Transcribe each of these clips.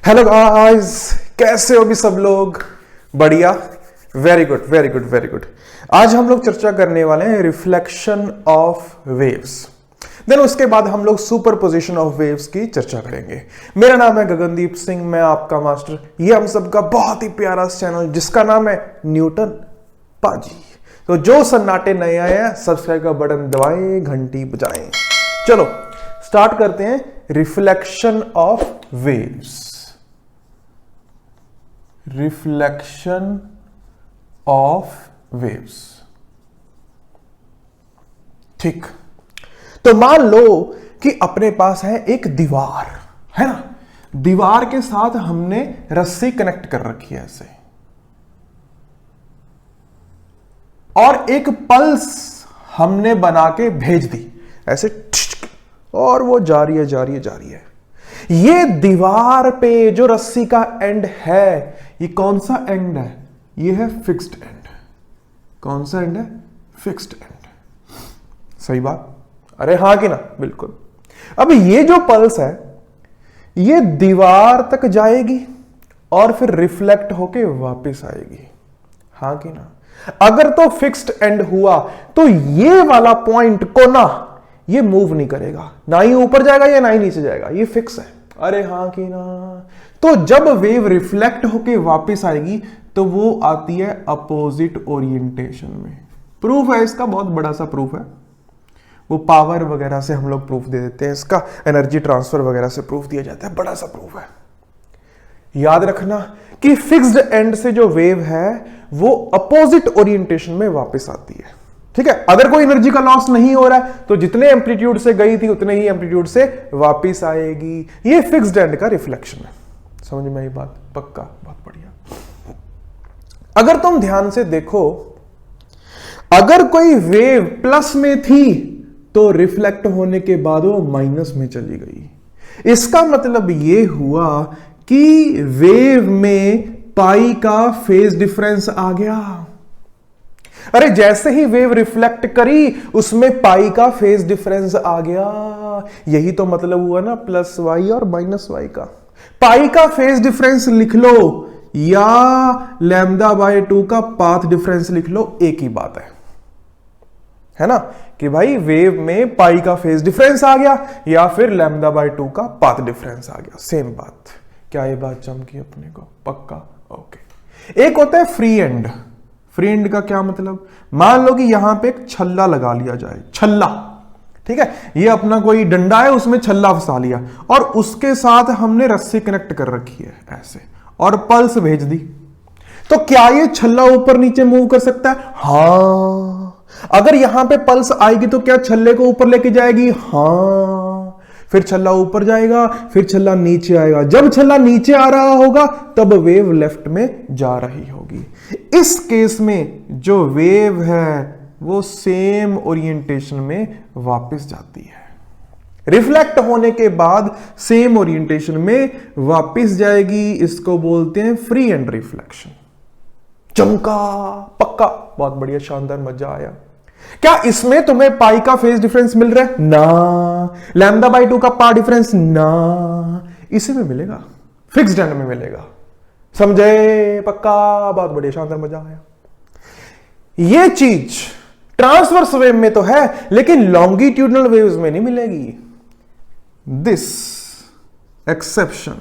Hello guys, कैसे हो भी सब लोग? बढ़िया, very good very good very good. आज हम लोग चर्चा करने वाले हैं रिफ्लेक्शन ऑफ वेव्स। देन उसके बाद हम लोग सुपरपोजिशन ऑफ वेव्स की चर्चा करेंगे। मेरा नाम है गगनदीप सिंह, मैं आपका मास्टर। ये हम सबका बहुत ही प्यारा चैनल जिसका नाम है न्यूटन पाजी। तो जो सन्नाटे नए आए हैं, सब्सक्राइब का बटन दबाएं, घंटी बजाएं। चलो स्टार्ट करते हैं। Reflection of waves, reflection of waves. ठीक, तो मान लो कि अपने पास है एक दीवार, है ना। दीवार के साथ हमने रस्सी कनेक्ट कर रखी है ऐसे, और एक पल्स हमने बना के भेज दी ऐसे, और वो जा रही है जा रही है जा रही है। ये दीवार पे जो रस्सी का एंड है, ये कौन सा एंड है? ये है फिक्स्ड एंड। कौन सा एंड है? Fixed and. सही बात? अरे हाँ कि ना? बिल्कुल। अब ये जो पल्स है ये दीवार तक जाएगी और फिर रिफ्लेक्ट होके वापस आएगी, हाँ कि ना? अगर तो फिक्स्ड एंड हुआ तो ये वाला पॉइंट को ना ये मूव नहीं करेगा, ना ही ऊपर जाएगा या ना ही नीचे जाएगा, ये फिक्स है। अरे हाँ कि ना? तो जब वेव रिफ्लेक्ट होके वापस आएगी तो वो आती है अपोजिट ओरिएंटेशन में। प्रूफ है इसका, बहुत बड़ा सा प्रूफ है। वो पावर वगैरह से हम लोग प्रूफ दे देते हैं, इसका एनर्जी ट्रांसफर वगैरह से प्रूफ दिया जाता है, बड़ा सा प्रूफ है। याद रखना कि फिक्स्ड एंड से जो वेव है वो अपोजिट ओरिएंटेशन में वापस आती है, ठीक है। अगर कोई एनर्जी का लॉस नहीं हो रहा है तो जितने एम्पलीट्यूड से गई थी उतने ही एम्पलीट्यूड से वापस आएगी। ये फिक्स्ड एंड का रिफ्लेक्शन है। समझ में आई बात? पक्का? बहुत बढ़िया। अगर तुम ध्यान से देखो, अगर कोई वेव प्लस में थी तो रिफ्लेक्ट होने के बाद वो माइनस में चली गई। इसका मतलब ये हुआ कि वेव में पाई का फेज डिफरेंस आ गया। अरे जैसे ही वेव रिफ्लेक्ट करी उसमें पाई का फेज डिफरेंस आ गया। यही तो मतलब हुआ ना प्लस वाई और माइनस वाई का। पाई का फेज डिफरेंस लिख लो या लैम्डा बाय 2 का पाथ डिफरेंस लिख लो, एक ही बात है ना, कि भाई वेव में पाई का फेज डिफरेंस आ गया या फिर लैम्डा बाय 2 का पाथ डिफरेंस आ गया, सेम बात। क्या ये बात चमकी अपने को? पक्का? ओके। एक होता है फ्री एंड। फ्री एंड का क्या मतलब? मान लो कि यहां पे एक छल्ला लगा लिया जाए, छल्ला, ठीक है। ये अपना कोई डंडा है, उसमें छल्ला फंसा लिया और उसके साथ हमने रस्सी कनेक्ट कर रखी है ऐसे, और पल्स भेज दी। तो क्या ये छल्ला ऊपर नीचे मूव कर सकता है? हाँ। अगर यहां पे पल्स आएगी तो क्या छल्ले को ऊपर लेके जाएगी? हाँ। फिर छल्ला ऊपर जाएगा, फिर छल्ला नीचे आएगा। जब छल्ला नीचे आ रहा होगा तब वेव लेफ्ट में जा रही होगी। इस केस में जो वेव है वो सेम ओरिएंटेशन में वापस जाती है। रिफ्लेक्ट होने के बाद सेम ओरिएंटेशन में वापस जाएगी। इसको बोलते हैं फ्री एंड रिफ्लेक्शन। चमका? पक्का? बहुत बढ़िया, शानदार, मजा आया। क्या इसमें तुम्हें पाई का फेज डिफरेंस मिल रहा है? ना। लैम्डा बाय 2 का पाथ डिफरेंस? ना। इसी में मिलेगा, फिक्स्ड एंड में मिलेगा। समझे? पक्का? बहुत बढ़िया, शानदार, मजा आया। ये चीज ट्रांसवर्स वेव में तो है लेकिन लॉन्गिट्यूडनल वेव्स में नहीं मिलेगी। दिस एक्सेप्शन,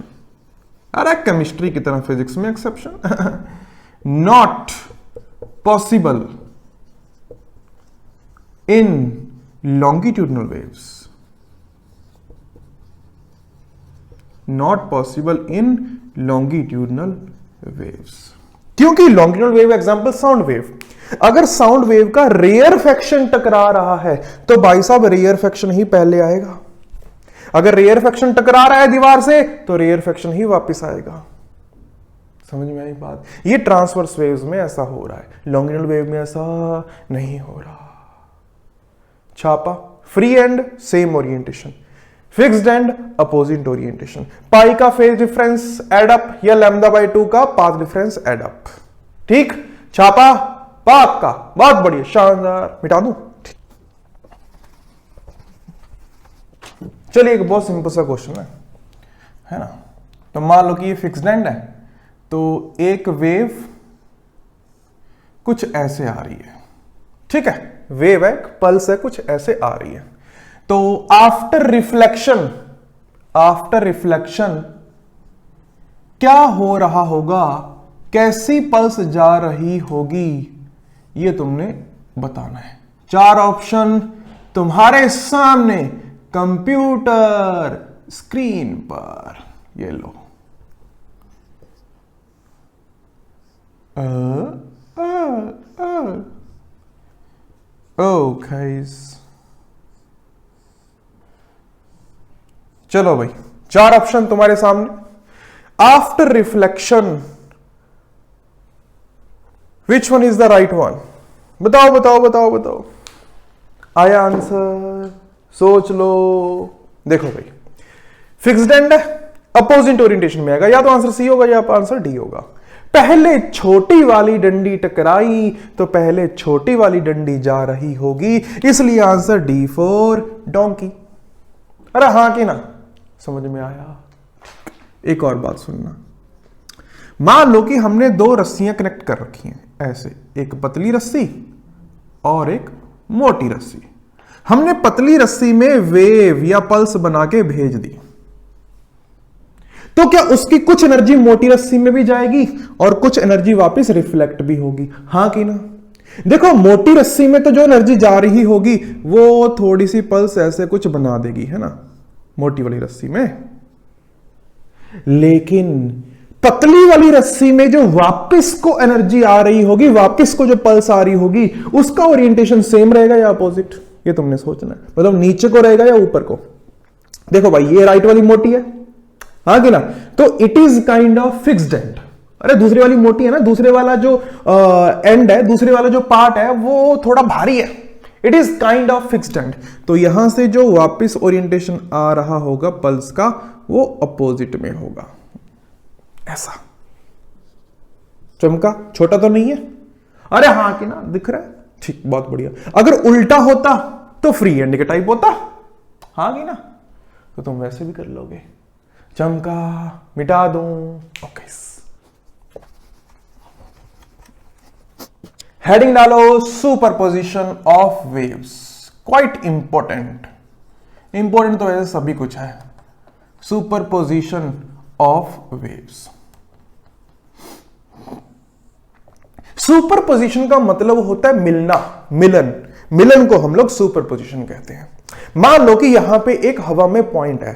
अरे केमिस्ट्री की तरह फिजिक्स में exception, not possible in longitudinal waves, not possible in longitudinal waves। क्योंकि longitudinal wave example sound wave, अगर साउंड वेव का रेयर फ्रैक्शन टकरा रहा है तो भाई साहब रेयर फ्रैक्शन ही पहले आएगा। अगर रेयर फ्रैक्शन टकरा रहा है दीवार से तो रेयर फ्रैक्शन ही वापस आएगा। समझ में आई बात? ये ट्रांसवर्स वेव्स में ऐसा हो रहा है, लॉन्गिट्यूडनल वेव में ऐसा नहीं हो रहा। छापा? Free and same orientation, fixed and opposite orientation. Pi का फेज डिफरेंस एड अप या लैम्डा बाय 2 का पाथ डिफरेंस एड अप। ठीक? छापा? पक्का? बहुत बढ़िया, शानदार। मिटा दूं? चलिए एक बहुत सिंपल सा क्वेश्चन है ना। तो मान लो कि ये फिक्स्ड एंड है, तो एक वेव कुछ ऐसे आ रही है, ठीक है, वेव है, पल्स है, कुछ ऐसे आ रही है। तो आफ्टर रिफ्लेक्शन क्या हो रहा होगा, कैसी पल्स जा रही होगी, ये तुमने बताना है। 4 ऑप्शन तुम्हारे सामने कंप्यूटर स्क्रीन पर, ये लो। गाइस, चलो भाई, 4 ऑप्शन तुम्हारे सामने। After reflection which one is the right one? बताओ बताओ बताओ बताओ। आया आंसर? सोच लो। देखो भाई, फिक्स्ड एंड है, अपोजिट ओरिएंटेशन में आएगा, या तो आंसर सी होगा या आंसर डी होगा। पहले छोटी वाली डंडी टकराई तो पहले छोटी वाली डंडी जा रही होगी, इसलिए आंसर डी फॉर डोंकी। अरे हां कि ना? समझ में आया? एक और बात सुनना। मान लो कि हमने 2 रस्सियां कनेक्ट कर रखी हैं ऐसे, एक पतली रस्सी और एक मोटी रस्सी। हमने पतली रस्सी में वेव या पल्स बना के भेज दी, तो क्या उसकी कुछ एनर्जी मोटी रस्सी में भी जाएगी और कुछ एनर्जी वापस रिफ्लेक्ट भी होगी? हां कि ना? देखो, मोटी रस्सी में तो जो एनर्जी जा रही होगी वो थोड़ी सी पल्स ऐसे कुछ बना देगी, है ना, मोटी वाली रस्सी में। लेकिन पतली वाली रस्सी में जो वापस को एनर्जी आ रही होगी, वापस को जो पल्स आ रही होगी, उसका ओरिएंटेशन सेम रहेगा या अपोजिट? ये तुमने सोचना है। मतलब नीचे को रहेगा या ऊपर को। देखो भाई, ये राइट वाली मोटी है, हाँ कि ना? तो it is kind of fixed and. अरे दूसरी वाली मोटी है ना, दूसरे वाला जो एंड है, दूसरे वाला जो पार्ट है वो थोड़ा भारी है, it is kind of fixed and. तो यहां से जो वापस ओरिएंटेशन आ रहा होगा पल्स का, वो अपोजिट में होगा, ऐसा। चमका? छोटा तो नहीं है? अरे हाँ कि ना? दिख रहा है? ठीक, बहुत बढ़िया। अगर उल्टा होता तो फ्री एंड के टाइप होता, हाँ कि ना? तो तुम वैसे भी कर लोगे। चमका? मिटा दूं? ओके। हेडिंग डालो, superposition of waves. Quite important. Important तो वैसे सभी कुछ है। Superposition of waves. सुपरपोजिशन का मतलब होता है मिलना, मिलन। मिलन को हम लोग सुपरपोजिशन कहते हैं। मान लो कि यहां पे एक हवा में पॉइंट है,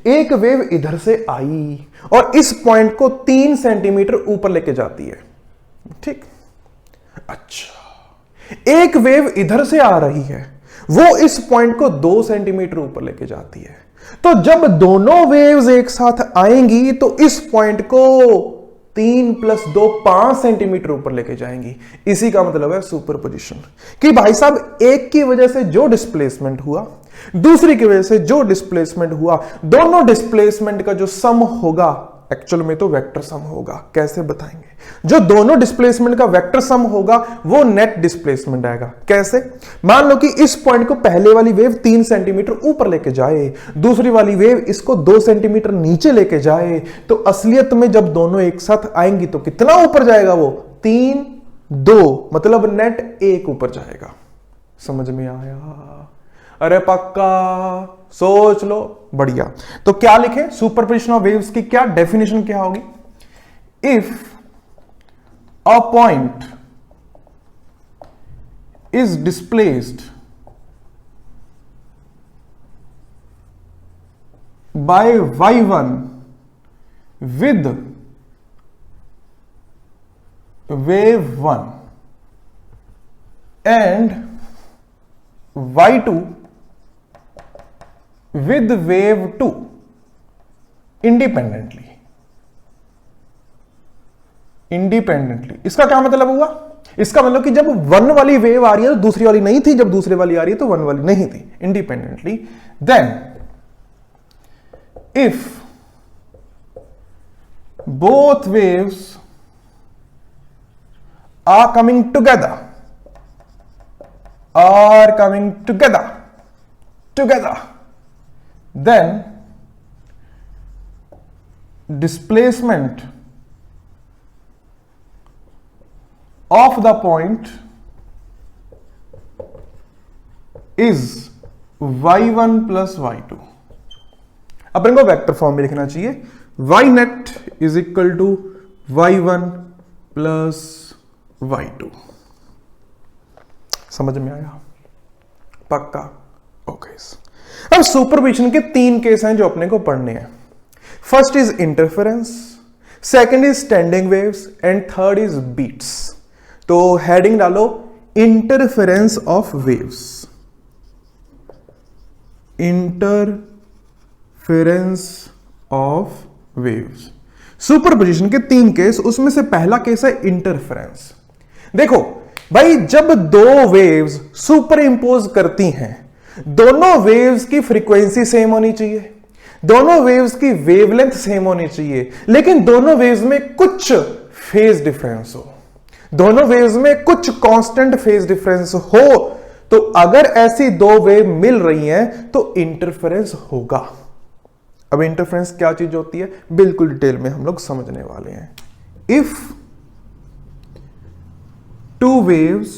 एक वेव इधर से आई और इस पॉइंट को 3 सेंटीमीटर ऊपर लेके जाती है, ठीक? अच्छा, एक वेव इधर से आ रही है, वो इस पॉइंट को 2 सेंटीमीटर ऊपर लेके जाती है। तो जब दोनों वेव्स एक साथ आएंगी तो इस पॉइंट को 3 + 2 5 सेंटीमीटर ऊपर लेके जाएंगी। इसी का मतलब है सुपरपोजिशन, कि भाई साहब एक की वजह से जो डिस्प्लेसमेंट हुआ, दूसरी की वजह से जो डिस्प्लेसमेंट हुआ, दोनों डिस्प्लेसमेंट का जो सम होगा, एक्चुअल में तो वेक्टर सम होगा। कैसे बताएंगे? जो दोनों डिस्प्लेसमेंट का वेक्टर सम होगा वो नेट डिस्प्लेसमेंट आएगा। कैसे? मान लो कि इस पॉइंट को पहले वाली वेव 3 सेंटीमीटर ऊपर लेके जाए, दूसरी वाली वेव इसको 2 सेंटीमीटर नीचे लेके जाए, तो असलियत में जब दोनों एक साथ आएंगी तो कितना ऊपर जाएगा? वो 3 2, मतलब नेट 1 ऊपर जाएगा। समझ में आया? अरे पक्का? सोच लो। बढ़िया। तो क्या लिखे? सुपरपोजिशन ऑफ वेव्स की क्या डेफिनेशन क्या होगी? If a point is displaced by y1 with wave 1 and y2 with wave 2 independently. इसका क्या मतलब हुआ? इसका मतलब कि जब 1 वाली वेव आ रही है तो दूसरी वाली नहीं थी, जब दूसरी वाली आ रही है तो 1 वाली नहीं थी, independently. Then if both waves are coming together then displacement of the point is y1 plus y2। अपन को वेक्टर फॉर्म में लिखना चाहिए, y net is equal to y1 plus y2। समझ में आया? पक्का? ओके। अब सुपरपोजिशन के 3 केस हैं जो अपने को पढ़ने हैं। First is interference, second is standing waves and third is beats. तो हेडिंग डालो interference of waves, interference of waves. Superposition के 3 केस, उसमें से पहला केस है इंटरफेरेंस। देखो भाई, जब 2 वेव्स सुपर इंपोज करती हैं, दोनों वेव्स की फ्रीक्वेंसी सेम होनी चाहिए, दोनों वेव्स की वेवलेंथ सेम होनी चाहिए, लेकिन दोनों वेव्स में कुछ फेज डिफरेंस हो, दोनों वेव्स में कुछ कांस्टेंट फेज डिफरेंस हो, तो अगर ऐसी 2 वेव मिल रही हैं तो इंटरफेरेंस होगा। अब इंटरफेरेंस क्या चीज होती है, बिल्कुल डिटेल में हम लोग समझने वाले हैं। If 2 waves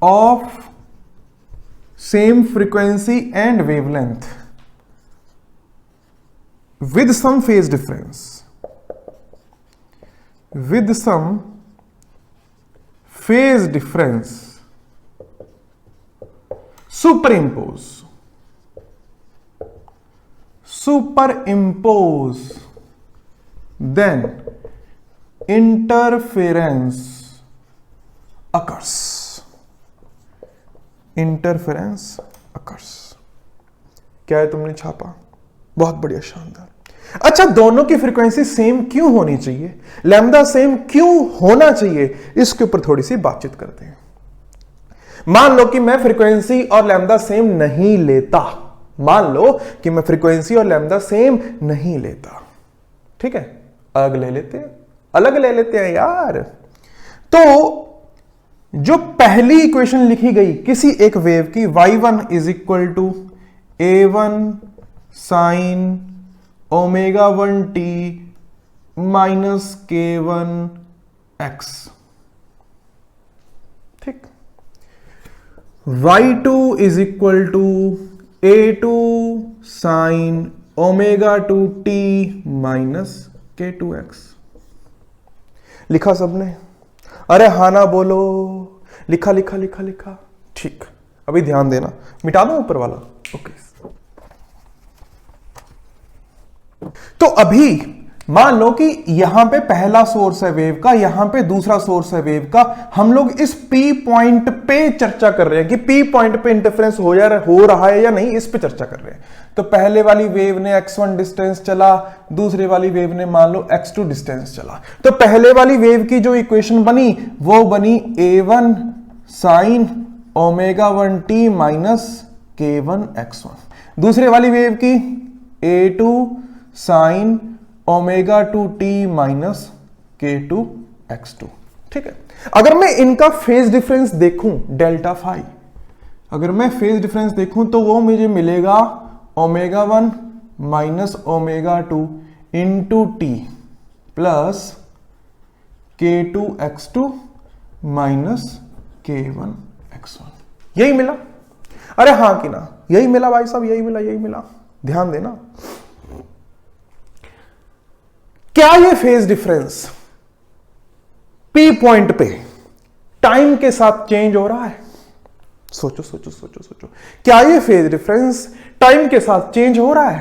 of same frequency and wavelength with some phase difference, with some phase difference superimpose, then interference occurs, interference occurs। क्या है तुमने छापा? बहुत बढ़िया, शानदार। अच्छा, दोनों की फ्रीक्वेंसी सेम क्यों होनी चाहिए, लैम्डा सेम क्यों होना चाहिए, इसके ऊपर थोड़ी सी बातचीत करते हैं। मान लो कि मैं फ्रीक्वेंसी और लैम्डा सेम नहीं लेता, मान लो कि मैं फ्रीक्वेंसी और लैम्डा सेम नहीं लेता, ठीक है, अलग ले लेते हैं, अलग ले लेते हैं यार। तो जो पहली इक्वेशन लिखी गई किसी एक वेव की, y1 is equal to a1 sine omega 1t minus k1 x, ठीक। y2 is equal to a2 sine omega 2t minus k2x। लिखा सबने? अरे हाँ ना बोलो, लिखा लिखा लिखा लिखा, ठीक। अभी ध्यान देना, मिटा दो ऊपर वाला, ओके। तो अभी मान लो कि यहां पे पहला सोर्स है वेव का, यहां पे दूसरा सोर्स है वेव का, हम लोग इस P पॉइंट पे चर्चा कर रहे हैं कि P पॉइंट पे इंटरफेरेंस हो रहा है या नहीं, इस पे चर्चा कर रहे हैं। तो पहले वाली वेव ने x1 डिस्टेंस चला, दूसरे वाली वेव ने मान लो x2 डिस्टेंस चला। तो पहले वाली वेव की जो इक्वेशन बनी वो बनी a1 sine omega 1t minus k1 x1। दूसरे वाली वेव की a2 sine omega 2t minus k2 x2, ठीक है। अगर मैं इनका फेज डिफरेंस देखूं डेल्टा फाई, अगर मैं फेज डिफरेंस देखूं तो वो मुझे मिलेगा omega 1 minus omega 2 into T plus k2 x2 minus k1 x1। यही मिला? अरे हाँ कि ना, यही मिला भाई साहब, यही मिला, यही मिला। ध्यान देना, क्या ये फेज डिफरेंस P पॉइंट पे टाइम के साथ चेंज हो रहा है? सोचो सोचो सोचो सोचो, क्या ये फेज डिफरेंस टाइम के साथ चेंज हो रहा है?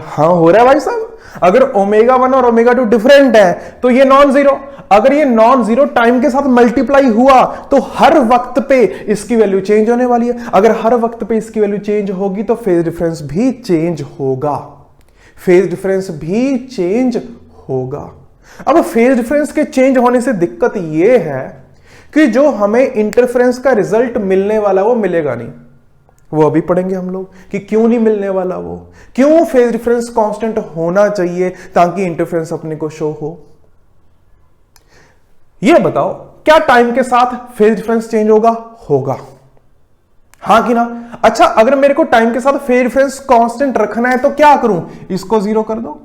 हाँ हो रहा है भाई साहब। अगर ओमेगा 1 और ओमेगा 2 डिफरेंट है तो ये नॉन जीरो, अगर ये नॉन जीरो टाइम के साथ मल्टीप्लाई हुआ तो हर वक्त पे इसकी वैल्यू चेंज होने वाली है। अगर हर वक्त पे इसकी वैल्यू चेंज होगी तो फेज डिफरेंस भी चेंज होगा, फेज डिफरेंस भी चेंज होगा। अब फेज डिफरेंस के चेंज होने से दिक्कत यह है कि जो हमें इंटरफेरेंस का रिजल्ट मिलने वाला वो मिलेगा नहीं। वो अभी पढ़ेंगे हम लोग कि क्यों नहीं मिलने वाला, वो क्यों फेज डिफरेंस कांस्टेंट होना चाहिए ताकि इंटरफेरेंस अपने को शो हो। ये बताओ क्या टाइम के साथ फेज डिफरेंस चेंज होगा? होगा। हाँ कि ना? अच्छा, अगर मेरे को टाइम के साथ फेज डिफरेंस कांस्टेंट रखना है तो क्या करूं? इसको 0 कर दो।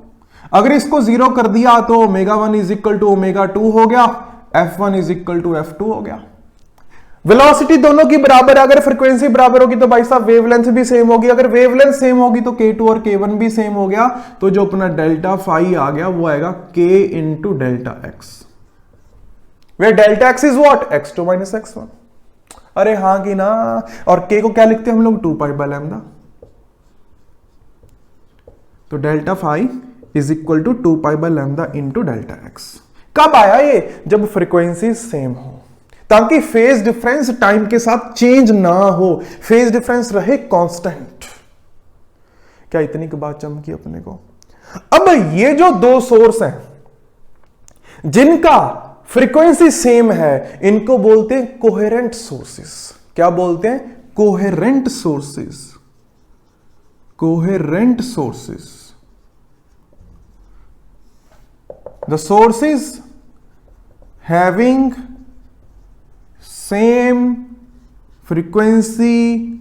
अगर इसको 0 कर दिया तो ω1 इज इक्वल टू ω2 हो गया, F1 is equal to F2 हो गया। वेलोसिटी दोनों की बराबर है, अगर फ्रीक्वेंसी बराबर होगी तो भाई साहब वेवलेंथ भी सेम होगी, अगर वेवलेंथ सेम होगी तो K2 और K1 भी सेम हो गया, तो जो अपना डेल्टा फाई आ गया वो आएगा K into delta x, way delta x is what? x2 minus x1। अरे हाँ कि ना? और K को क्या लिखते हैं हम लोग? 2 पाई बाय लैम्डा। तो delta phi is equal to 2 pi by lambda into delta x. कब आया ये? जब फ्रीक्वेंसी सेम हो, ताकि फेज डिफरेंस टाइम के साथ चेंज ना हो, फेज डिफरेंस रहे कांस्टेंट। क्या इतनी की बात चमकी अपने को? अब ये जो दो सोर्स हैं जिनका फ्रीक्वेंसी सेम है, इनको बोलते हैं कोहेरेंट सोर्सेस। क्या बोलते हैं? Coherent sources. Coherent sources, the sources having same frequency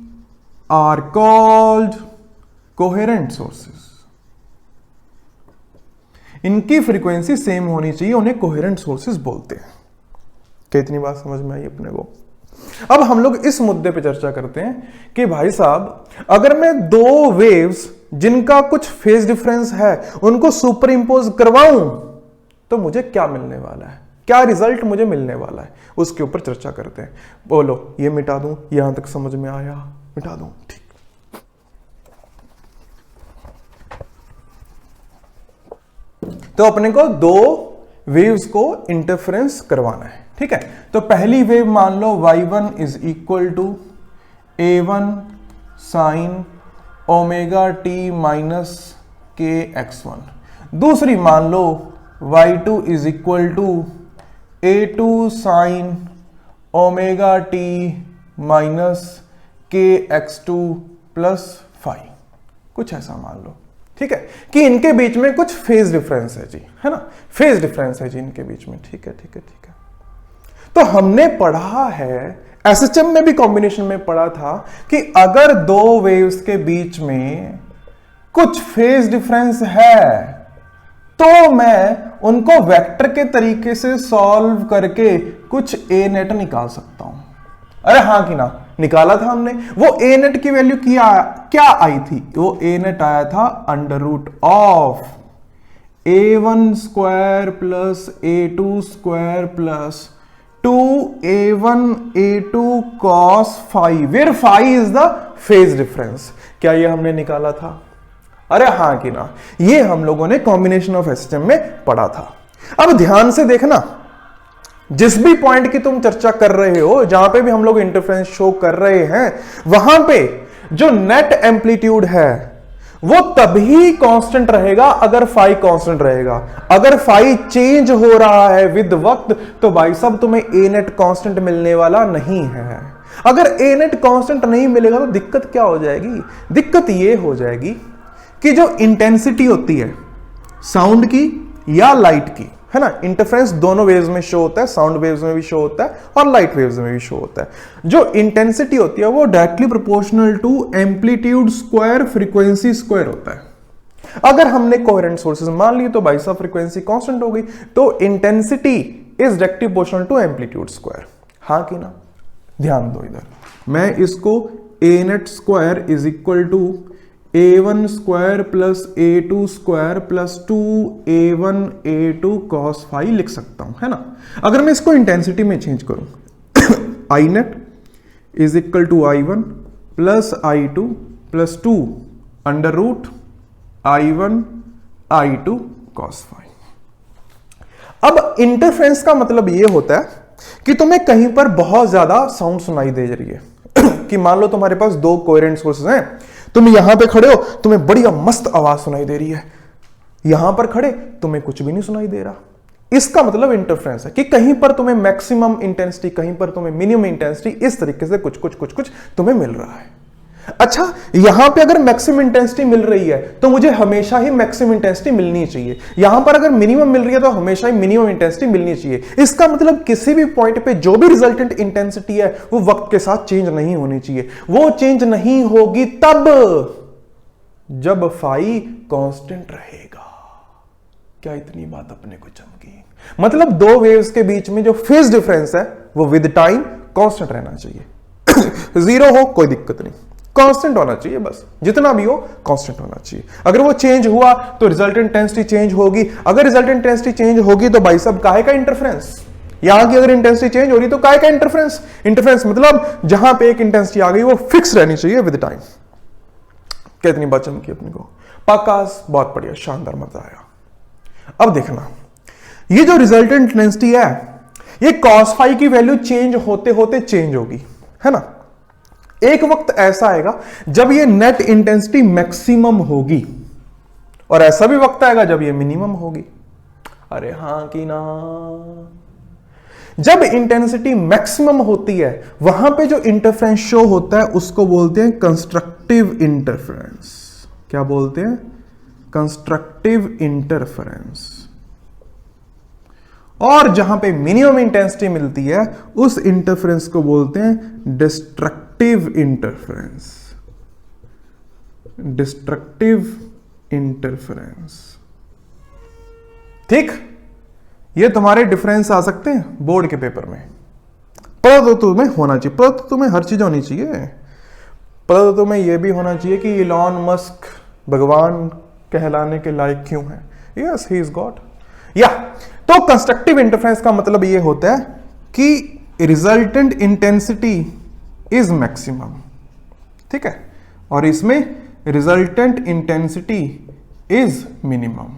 are called coherent sources। इनकी फ्रीक्वेंसी सेम होनी चाहिए, उन्हें कोहेरेंट सोर्सेज बोलते हैं। कितनी बात समझ में आई अपने को? अब हम लोग इस मुद्दे पे चर्चा करते हैं कि भाई साहब, अगर मैं दो वेव्स जिनका कुछ फेज डिफरेंस है उनको सुपर इंपोज करवाऊं तो मुझे क्या मिलने वाला है, क्या रिजल्ट मुझे मिलने वाला है, उसके ऊपर चर्चा करते हैं। बोलो, ये मिटा दूं? यहां तक समझ में आया? मिटा दूं? ठीक। तो अपने को दो वेव्स को इंटरफेरेंस करवाना है, ठीक है? तो पहली वेव मान लो y1 is equal to a1 sine omega t minus k x1। दूसरी मान लो y2 is equal to a2 sine omega t minus k x2 plus five, कुछ ऐसा मान लो, ठीक है? कि इनके बीच में कुछ फेज डिफरेंस है जी, है ना? फेज डिफरेंस है जी इनके बीच में, ठीक है, ठीक है, ठीक है। तो हमने पढ़ा है, एसएचएम में भी कॉम्बिनेशन में पढ़ा था कि अगर दो वेव्स के बीच में कुछ फेज डिफरेंस है तो मैं उनको वेक्टर के तरीके से सॉल्व करके कुछ ए नेट निकाल सकता हूं। अरे हाँ कि ना? निकाला था हमने। वो ए नेट की वैल्यू क्या आई थी? वो ए नेट आया था under root of a1 square plus a2 square plus 2a1 a2 cos phi, where phi is the phase difference. क्या ये हमने निकाला था? अरे हाँ कि ना? ये हम लोगों ने कॉम्बिनेशन ऑफ एसएचएम में पढ़ा था। अब ध्यान से देखना, जिस भी पॉइंट की तुम चर्चा कर रहे हो, जहां पे भी हम लोग इंटरफेरेंस शो कर रहे हैं, वहां पे जो नेट एम्पलीट्यूड है वो तभी कांस्टेंट रहेगा अगर फाई कांस्टेंट रहेगा। अगर फाई चेंज हो रहा है विद वक्त तो भाई साहब तुम्हें ए नेट कांस्टेंट मिलने वाला नहीं है। अगर ए नेट कांस्टेंट नहीं मिलेगा तो दिक्कत क्या हो जाएगी? दिक्कत ये हो जाएगी कि जो इंटेंसिटी होती है साउंड की या लाइट की, है ना, इंटरफेरेंस दोनों वेव्स में शो होता है, साउंड वेव्स में भी शो होता है और लाइट वेव्स में भी शो होता है। जो इंटेंसिटी होती है वो directly proportional to amplitude square frequency square होता है। अगर हमने कोहेरेंट सोर्सेज मान लिए तो भाई साहब फ्रीक्वेंसी कांस्टेंट हो गई, तो intensity is directly proportional to amplitude square. हाँ कि ना? ध्यान दो इधर, मैं इसको A net square is equal to a1 square plus a2 square plus 2a1 a2 cos phi लिख सकता हूं, है ना? अगर मैं इसको इंटेंसिटी में चेंज करूं I net is equal to i1 plus i2 plus 2 under root i1 i2 cos phi. अब इंटरफेरेंस का मतलब यह होता है कि तुम्हें कहीं पर बहुत ज्यादा साउंड सुनाई दे रही है कि मान लो तुम्हारे पास दो कोहेरेंट सोर्सेज हैं, तुम यहां पे खड़े हो, तुम्हें बढ़िया मस्त आवाज सुनाई दे रही है, यहां पर खड़े तुम्हें कुछ भी नहीं सुनाई दे रहा। इसका मतलब इंटरफेरेंस है कि कहीं पर तुम्हें मैक्सिमम इंटेंसिटी, कहीं पर तुम्हें मिनिमम इंटेंसिटी, इस तरीके से कुछ कुछ कुछ कुछ तुम्हें मिल रहा है। अच्छा, यहां पे अगर मैक्सिमम इंटेंसिटी मिल रही है तो मुझे हमेशा ही मैक्सिमम इंटेंसिटी मिलनी चाहिए, यहां पर अगर मिनिमम मिल रही है तो हमेशा ही मिनिमम इंटेंसिटी मिलनी चाहिए। इसका मतलब किसी भी पॉइंट पे जो भी रिजल्टेंट इंटेंसिटी है वो वक्त के साथ चेंज नहीं होनी चाहिए। वो चेंज नहीं होगी तब जब फाई कांस्टेंट रहेगा। क्या इतनी बात अपने को चमकी? मतलब दो वेव्स के बीच में जो फेज डिफरेंस है वो विद टाइम कांस्टेंट रहना चाहिए। जीरो हो कोई दिक्कत नहीं, कांस्टेंट होना चाहिए, बस जितना भी हो कांस्टेंट होना चाहिए। अगर वो चेंज हुआ तो रिजल्टेंट इंटेंसिटी चेंज होगी। अगर रिजल्टेंट इंटेंसिटी चेंज होगी तो भाई साहब काहे का इंटरफेरेंस? यहां की अगर इंटेंसिटी चेंज हो रही तो काहे का इंटरफेरेंस? इंटरफेरेंस मतलब जहां पे एक इंटेंसिटी आ गई वो फिक्स रहनी चाहिए विद टाइम। कितनी बात चमकी अपने को? पक्कास, बहुत बढ़िया, शानदार, मजा आया। अब देखना, ये जो रिजल्टेंट इंटेंसिटी है ये कॉस फाई की वैल्यू चेंज होते होते चेंज होगी, है ना। एक वक्त ऐसा आएगा जब ये नेट इंटेंसिटी मैक्सिमम होगी और ऐसा भी वक्त आएगा जब ये मिनिमम होगी। अरे हां कि ना? जब इंटेंसिटी मैक्सिमम होती है वहां पे जो इंटरफेरेंस शो होता है उसको बोलते हैं कंस्ट्रक्टिव इंटरफेरेंस। क्या बोलते हैं? Constructive interference. और जहां पे मिनिमम इंटेंसिटी मिलती है उस इंटरफेरेंस को बोलते हैं डिस्ट्रक्टिव इंटरफेरेंस। Destructive interference. ठीक, ये तुम्हारे डिफरेंस आ सकते हैं बोर्ड के पेपर में। पता तो तुम्हें होना चाहिए, पता तो तुम्हें हर चीज होनी चाहिए। पता तो तुम्हें यह भी होना चाहिए कि इलॉन मस्क भगवान कहलाने के लायक क्यों है। Yes, he is God. या तो कंस्ट्रक्टिव इंटरफेरेंस का मतलब यह होता है कि रिजल्टेंट इंटेंसिटी इज मैक्सिमम, ठीक है, और इसमें रिजल्टेंट इंटेंसिटी इज मिनिमम।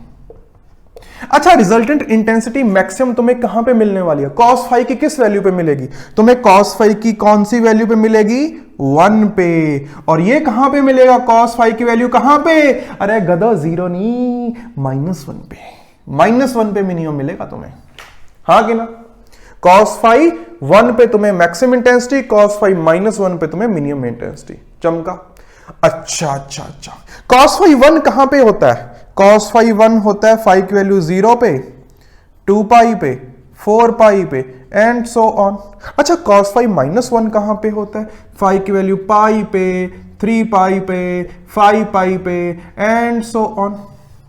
अच्छा, रिजल्टेंट इंटेंसिटी मैक्सिमम तुम्हें कहां पे मिलने वाली है? कॉस फाई की किस वैल्यू पे मिलेगी? तुम्हें कॉस फाई की कौन सी वैल्यू पे मिलेगी? 1 पे। और ये कहां पे मिलेगा? कॉस फाई की वैल्यू कहां पे? अरे गधा, 0 नहीं, -1 पे। -1 पे मिनिमम मिलेगा तुम्हें, हाँ कि ना? कॉस फाई 1 पे तुम्हें मैक्सिमम इंटेंसिटी, कॉस फाई -1 पे तुम्हें मिनिमम इंटेंसिटी। चमका? अच्छा, कॉस फाई 1 कहां पे होता है? कॉस फाई 1 होता है फाई की वैल्यू 0 पे, 2 पाई पे, 4 पाई पे एंड सो ऑन। अच्छा, कॉस फाई -1 कहां पे होता है? फाई की वैल्यू पाई पे, 3 पाई पे, 5 पाई पे एंड सो ऑन।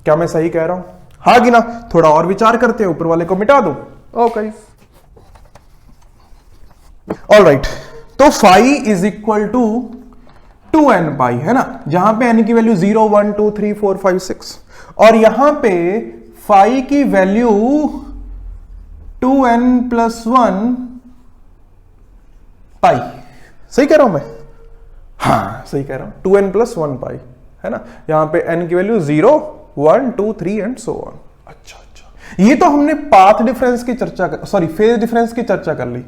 क्या मैं सही कह रहा हूं? हाँ कि ना? थोड़ा और विचार करते हैं, ऊपर वाले को मिटा दो। Okay, alright. तो phi is equal to 2n pi, है ना, जहां पे n की वैल्यू 0, 1, 2, 3, 4, 5, 6 और यहां पे फाई की वैल्यू 2n + 1 पाई। सही कह रहा हूं मैं? हाँ, सही कह रहा हूं, 2n + 1 पाई, है ना। यहां पे n की वैल्यू 0, 1, 2, 3 एंड सो ऑन। अच्छा, ये तो हमने पाथ डिफरेंस की चर्चा कर, सॉरी फेज डिफरेंस की चर्चा कर ली।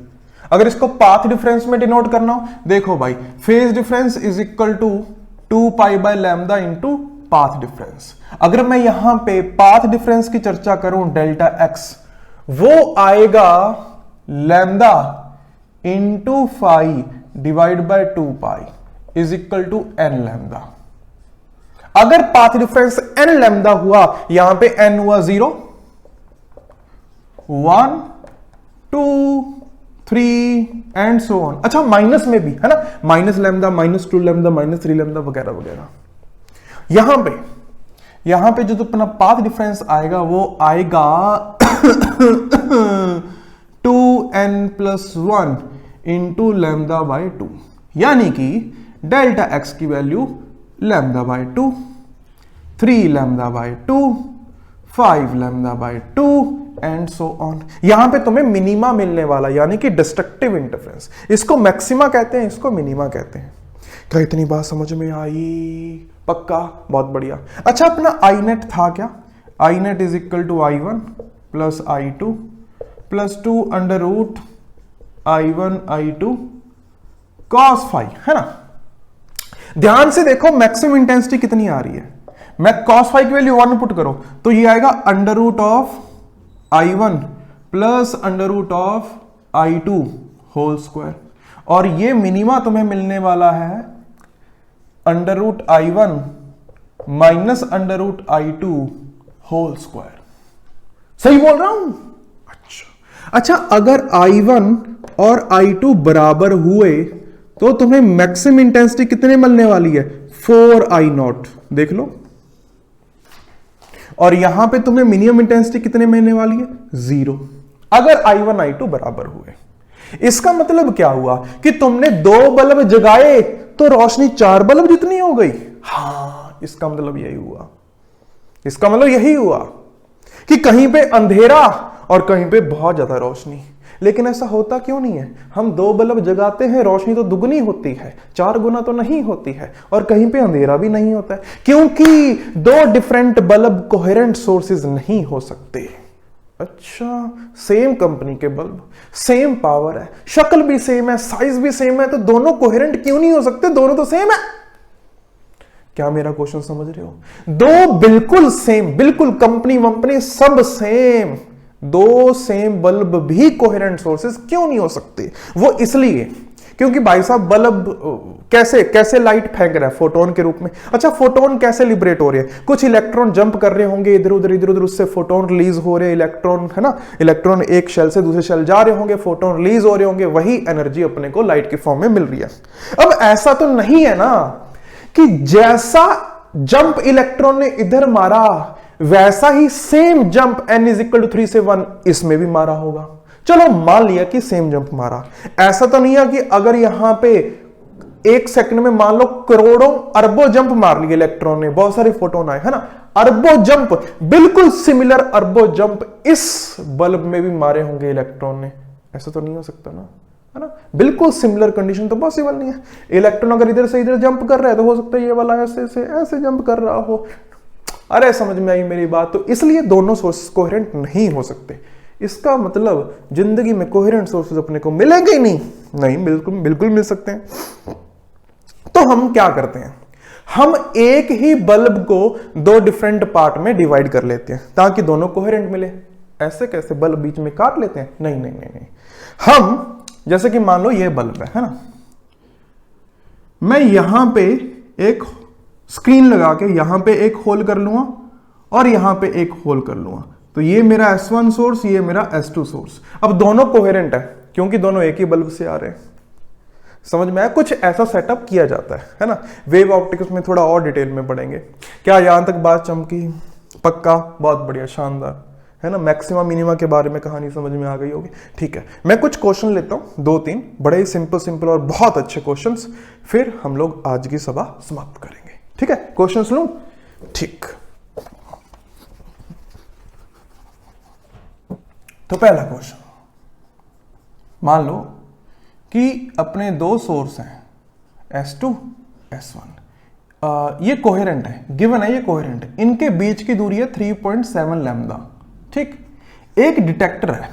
अगर इसको पाथ डिफरेंस में डिनोट करना हो, देखो भाई, phase difference is equal to 2 pi by lambda into path difference. अगर मैं यहां पे पाथ डिफरेंस की चर्चा करूं डेल्टा एक्स, वो आएगा lambda into phi divide by 2 pi is equal to n lambda. अगर पाथ डिफरेंस n लैम्डा हुआ, यहां पे n हुआ 0, 1, 2, 3 एंड सो ऑन। अच्छा, माइनस में भी, है ना, -λ, -2 लैम्डा, -3 लैम्डा वगैरह वगैरह। यहां पे जो तो अपना पाथ डिफरेंस आएगा वो आएगा 2n + 1 इंटू लैम्डा बाय 2, यानी कि डेल्टा एक्स की value lambda by 2, 3 lambda by 2, 5 lambda by 2 and so on. यहां पे तुम्हें मिनिमा मिलने वाला, यानी कि डिस्ट्रक्टिव इंटरफेरेंस। इसको मैक्सिमा कहते हैं, इसको मिनिमा कहते हैं। क्या इतनी बात समझ में आई? पक्का, बहुत बढ़िया। अच्छा, अपना आई नेट था क्या? I net is equal to I1 + I2 + 2 √ I1 I2 cos phi, है ना। ध्यान से देखो मैक्सिमम इंटेंसिटी कितनी आ रही है। मैं cos फाई की वैल्यू 1 पुट करो तो ये आएगा √ I1 + √ I2 होल स्क्वायर। और ये मिनिमा तुम्हें मिलने वाला है √I1 minus √I2 whole square. सही बोल रहा हूं? अच्छा, अगर I1 और I2 बराबर हुए तो तुम्हें मैक्सिमम इंटेंसिटी कितने मिलने वाली है? 4I0। देख लो। और यहां पे तुम्हें मिनिमम इंटेंसिटी कितने मिलने वाली है? 0। अगर I1 I2 बराबर हुए, इसका मतलब क्या हुआ कि तुमने 2 बल्ब जगाए तो रोशनी 4 बल्ब जितनी हो गई। हां, इसका मतलब यही हुआ। इसका मतलब यही हुआ कि कहीं पे अंधेरा और कहीं पे बहुत ज्यादा रोशनी। लेकिन ऐसा होता क्यों नहीं है? हम 2 बल्ब जगाते हैं, रोशनी तो दुगनी होती है, 4 गुना तो नहीं होती है, और कहीं पे अंधेरा भी नहीं होता है, क्योंकि 2 डिफरेंट बल्ब कोहेरेंट सोर्सेज नहीं हो सकते। अच्छा, सेम कंपनी के बल्ब, सेम पावर है, शक्ल भी सेम है, साइज भी सेम है, तो दोनों कोहेरेंट क्यों नहीं हो सकते? दोनों तो सेम है। क्या मेरा क्वेश्चन समझ रहे हो? 2 बिल्कुल सेम, बिल्कुल कंपनी वंपनी सब सेम, 2 सेम बल्ब भी कोहेरेंट सोर्सेस क्यों नहीं हो सकते? वो इसलिए क्योंकि भाई साहब बल्ब कैसे लाइट फेंक रहा है? फोटोन के रूप में। अच्छा, फोटोन कैसे लिबरेट हो रहे हैं? कुछ इलेक्ट्रॉन जंप कर रहे होंगे इधर उधर, उससे फोटोन रिलीज हो रहे हैं, इलेक्ट्रॉन, है ना, इलेक्ट्रॉन एक शेल से दूसरे शेल जा रहे होंगे, फोटोन रिलीज हो रहे होंगे, वही एनर्जी अपने को लाइट के फॉर्म में मिल रही है। अब ऐसा तो नहीं है ना कि जैसा जंप इलेक्ट्रॉन ने इधर मारा वैसा ही सेम जंप n = 3 से 1 इसमें भी मारा होगा। चलो मान लिया कि सेम जंप मारा। ऐसा तो नहीं है कि अगर यहां पे 1 सेकंड में मान लो करोड़ों अरबों जंप मार लिए इलेक्ट्रॉन ने, बहुत सारे फोटोन आए, है ना, अरबों जंप, बिल्कुल सिमिलर अरबों जंप इस बल्ब में भी मारे होंगे इलेक्ट्रॉन ने। ऐसा तो नहीं हो सकता ना, है ना, बिल्कुल सिमिलर कंडीशन तो पॉसिबल नहीं है। इलेक्ट्रॉन अगर इधर से इधर जंप कर रहा है तो हो सकता है ये वाला ऐसे जंप कर रहा हो। अरे समझ में आई मेरी बात? तो इसलिए दोनों सोर्सेस कोहेरेंट नहीं हो सकते। इसका मतलब जिंदगी में कोहेरेंट सोर्सेस अपने को मिलेंगे ही नहीं, बिल्कुल मिल सकते हैं। तो हम क्या करते हैं? हम एक ही बल्ब को 2 डिफरेंट पार्ट में डिवाइड कर लेते हैं ताकि दोनों कोहेरेंट मिले। ऐसे कैसे? बल्ब बीच में काट लेते हैं? नहीं। हम जैसे कि मान लो ये बल्ब है ना, मैं यहां पे एक स्क्रीन लगा के यहां पे एक होल कर लूंगा और यहां पे एक होल कर लूंगा, तो ये मेरा S1 सोर्स, ये मेरा S2 सोर्स। अब दोनों कोहेरेंट है क्योंकि दोनों एक ही बल्ब से आ रहे हैं। समझ में आया? कुछ ऐसा सेटअप किया जाता है ना। वेव ऑप्टिक्स में थोड़ा और डिटेल में पढ़ेंगे। क्या यहां तक बात चमकी? पक्का? बहुत बढ़िया, शानदार, है ना। मैक्सिमा मिनिमा के बारे में कहानी समझ में आ गई होगी। ठीक है, मैं कुछ क्वेश्चन लेता हूं, 2-3 बड़े ही सिंपल और बहुत अच्छे क्वेश्चंस, फिर हम लोग आज की सभा समाप्त करेंगे। ठीक है, क्वेश्चंस लूं? ठीक, तो पहला क्वेश्चन, मान लो कि अपने 2 सोर्स हैं S2 S1, ये कोहेरेंट है, गिवन है ये कोहेरेंट है, इनके बीच की दूरी है 3.7 लैम्डा। ठीक, एक डिटेक्टर है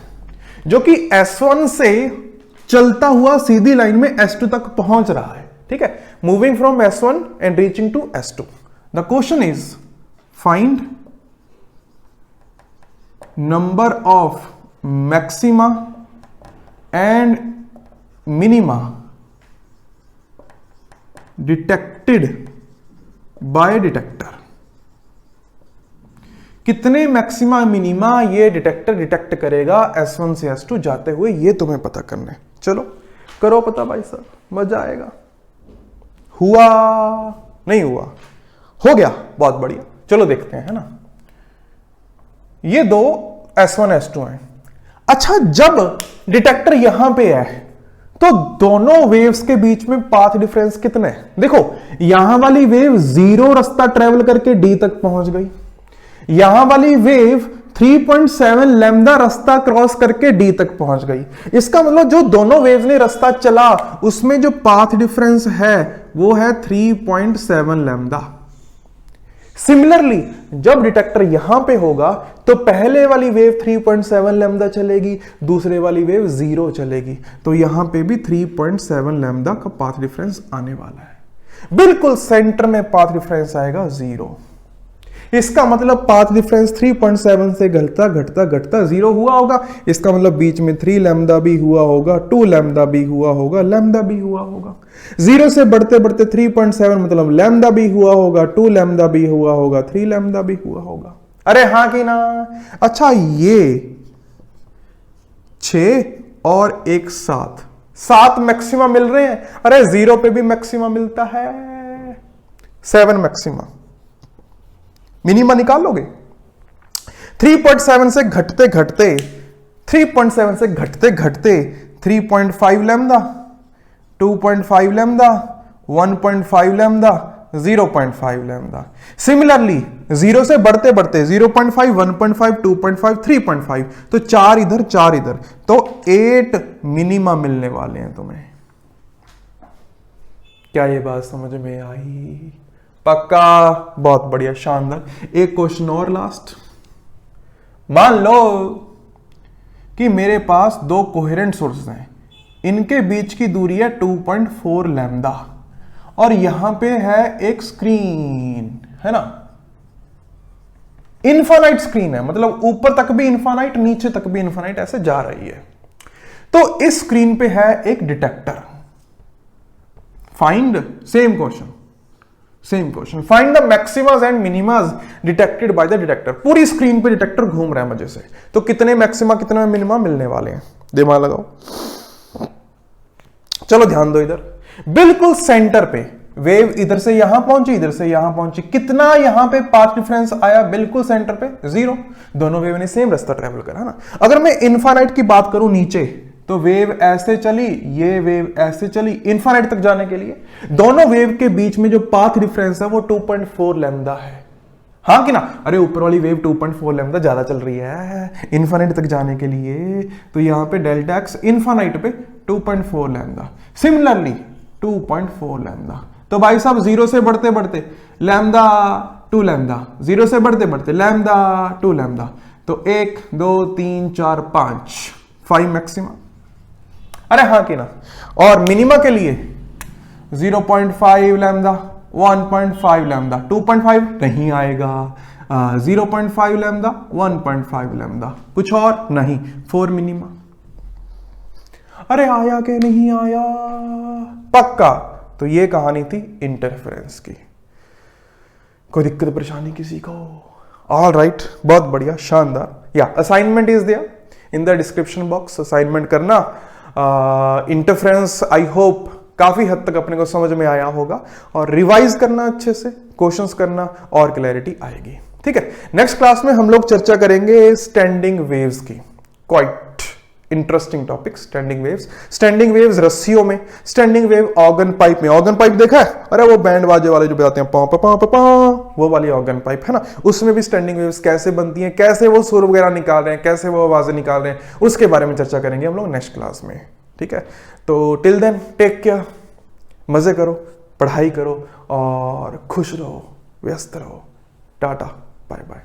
जो कि S1 से चलता हुआ सीधी लाइन में S2 तक पहुंच रहा है। ठीक है, moving from S1 and reaching to S2। The question is find number of maxima and minima detected by detector. कितने मैक्सिमा मिनिमा ये डिटेक्टर डिटेक्ट करेगा S1 से S2 जाते हुए, ये तुम्हें पता करना है। चलो करो पता भाई साहब, मजा आएगा। हुआ? नहीं हुआ? हो गया? बहुत बढ़िया, चलो देखते हैं, है ना। ये 2 S1 S2 हैं। अच्छा, जब डिटेक्टर यहां पे है तो दोनों वेव्स के बीच में पाथ डिफरेंस कितना है? देखो, यहां वाली वेव 0 रास्ता ट्रेवल करके D तक पहुंच गई, यहां वाली वेव 3.7 लैम्डा रास्ता क्रॉस करके D तक पहुंच गई। इसका मतलब जो दोनों वेव्स ने रास्ता चला उसमें जो पाथ डिफरेंस है वो है 3.7 लैम्डा। सिमिलरली जब डिटेक्टर यहां पे होगा तो पहले वाली वेव 3.7 लैम्डा चलेगी, दूसरे वाली वेव 0 चलेगी, तो यहां पे भी 3.7 लैम्डा का पाथ डिफरेंस आने वाला है। बिल्कुल सेंटर में पाथ डिफरेंस आएगा 0। इसका मतलब पाथ डिफरेंस 3.7 से घटता घटता घटता 0 हुआ होगा। इसका मतलब बीच में 3 लैम्डा भी हुआ होगा, 2 लैम्डा भी हुआ होगा, लैम्डा भी हुआ होगा। 0 से बढ़ते बढ़ते 3.7 मतलब लैम्डा भी हुआ होगा, 2 लैम्डा भी हुआ होगा, 3 लैम्डा भी हुआ होगा। अरे हाँ कि ना? अच्छा, ये 6 और एक 7 मैक्सिमा मिल रहे हैं। अरे 0 पे भी मैक्सिमा मिलता है, 7 मैक्सिमा। मिनिमा निकालोगे 3.7 से घटते घटते 3.7 से घटते घटते 3.5 lambda, 2.5 lambda, 1.5 lambda, 0.5 lambda. Similarly 0 से बढ़ते बढ़ते 0.5, 1.5, 2.5, 3.5, तो 4 इधर 4 इधर, तो 8 मिनिमा मिलने वाले हैं तुम्हें। क्या ये बात समझ में आई? पक्का? बहुत बढ़िया, शानदार। एक क्वेश्चन और लास्ट। मान लो कि मेरे पास 2 कोहेरेंट सोर्सेस हैं, इनके बीच की दूरी है 2.4 लैम्डा और यहां पे है एक स्क्रीन, है ना? इनफाइनाइट स्क्रीन है, मतलब ऊपर तक भी इनफाइनाइट, नीचे तक भी इनफाइनाइट, ऐसे जा रही है। तो इस स्क्रीन पे है एक detector. Find, same question, find the maximas and minimas detected by the detector. पूरी स्क्रीन पे डिटेक्टर घूम रहा है मजे से, तो कितने मैक्सिमा कितने मिनिमा मिलने वाले हैं? दिमाग लगाओ। चलो ध्यान दो, इधर बिल्कुल सेंटर पे वेव इधर से यहां पहुंची, इधर से यहां पहुंची, कितना यहां पे पाथ डिफरेंस आया? बिल्कुल सेंटर पे 0। दोनों वेव ने सेम रास्ता ट्रेवल करा ना। अगर मैं इनफाइनाइट की बात करूं नीचे, तो वेव ऐसे चली, ये वेव ऐसे चली इनफाइनाइट तक जाने के लिए। दोनों वेव के बीच में जो पाथ डिफरेंस है वो 2.4 लैम्डा है, हाँ कि ना? अरे ऊपर वाली वेव 2.4 लैम्डा ज्यादा चल रही है इनफाइनाइट तक जाने के लिए, तो यहां पे डेल्टा एक्स इनफाइनाइट पे 2.4 लैम्डा, सिमिलरली 2.4 लैम्डा। तो भाई साहब 0 से बढ़ते बढ़ते लैम्डा 2 लैम्डा, 0 से बढ़ते बढ़ते लैम्डा 2 लैम्डा, तो 1 2 3 4 5 मैक्सिमा। अरे हाँ कि ना? और मिनिमा के लिए 0.5 लैम्डा, 1.5 लैम्डा, 2.5 नहीं आएगा, 0.5 लैम्डा, 1.5 लैम्डा, कुछ और नहीं, 4 मिनिमा। अरे आया कि नहीं आया? पक्का। तो ये कहानी थी इंटरफेरेंस की। कोई दिक्कत परेशानी किसी को? ऑल राइट, बहुत बढ़िया, शानदार। या assignment is there in the description box, assignment करना। इंटरफेरेंस आई होप काफी हद तक अपने को समझ में आया होगा, और रिवाइज करना अच्छे से, क्वेश्चंस करना, और क्लैरिटी आएगी। ठीक है, नेक्स्ट क्लास में हम लोग चर्चा करेंगे स्टैंडिंग वेव्स की। Quite interesting topic, standing waves. Standing waves रस्सियों में, स्टैंडिंग वेव ऑर्गन पाइप में। ऑर्गन पाइप देखा है? अरे वो बैंड बाजे वाले जो बजाते हैं, पाँ पाँ पाँ पाँ, वो वाली ऑर्गन पाइप है ना, उसमें भी स्टैंडिंग वेव्स कैसे बनती हैं, कैसे वो सुर वगैरह निकाल रहे हैं, कैसे वो आवाजें निकाल रहे हैं, उसके बारे में चर्चा करेंगे हम लोग नेक्स्ट क्लास में। ठीक है, तो टिल देन टेक केयर, मजे करो, पढ़ाई करो और खुश रहो, व्यस्त रहो। Tata, bye bye.